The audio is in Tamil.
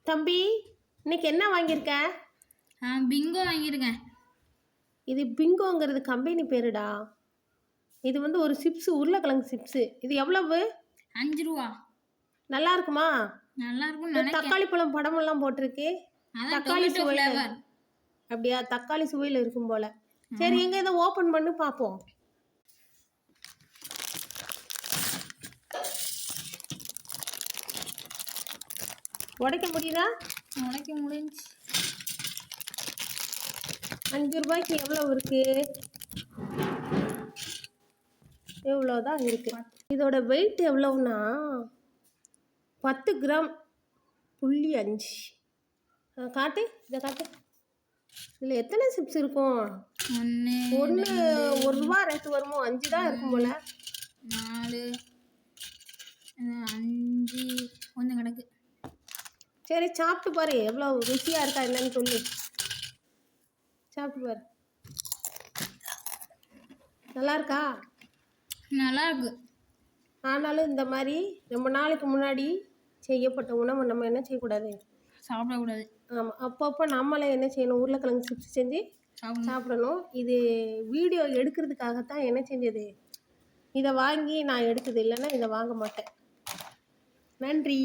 தம்பி, இன்னைக்கு என்ன வாங்கியிருக்க? பிங்கோ வாங்கியிருக்கேன். இது பிங்கோங்கிறது கம்பெனி பேருடா. இது வந்து ஒரு சிப்ஸ், உருளைக்கிழங்கு சிப்ஸு. இது எவ்வளவு? 5 ரூபா. நல்லா இருக்குமா? நல்லா இருக்கும். தக்காளி பழம் படமெல்லாம் போட்டிருக்கு. தக்காளி சுவையில். அப்படியா? தக்காளி சுவையில் இருக்கும் போல. சரி, எங்க இதை ஓப்பன் பண்ணி பார்ப்போம். உடைக்க முடியுதா? உடைக்க முடிஞ்சு. 5 ரூபாய்க்கு எவ்வளோ இருக்கு? எவ்வளோதான் இருக்கு. இதோட வெயிட் எவ்வளவுனா 10 கிராம் புள்ளி 5. காட்டு, இதை காட்டு. இதில் எத்தனை சிப்ஸ் இருக்கும்? ஒன்று 1 ரூபா ரேட்டு வருமோ? 5 தான் இருக்கும் போல. 4 5 கொஞ்சம் கிடக்கு. சரி, சாப்பிட்டு பாரு, எவ்வளோ ருசியாக இருக்கா என்னன்னு சொல்லி. சாப்பிட்டு பாரு. நல்லா இருக்கா? நல்லா இருக்கு. ஆனாலும் இந்த மாதிரி ரொம்ப நாளைக்கு முன்னாடி செய்யப்பட்ட உணவை நம்ம என்ன செய்யக்கூடாது? சாப்பிடக்கூடாது. ஆமாம், அப்பப்போ நம்மளே என்ன செய்யணும்? உருளைக்கிழங்கு சிப்ஸ் செஞ்சு சாப்பிடணும். இது வீடியோ எடுக்கிறதுக்காகத்தான் என்ன செஞ்சது, இதை வாங்கி நான் எடுத்தது. இல்லைன்னா இதை வாங்க மாட்டேன். நன்றி.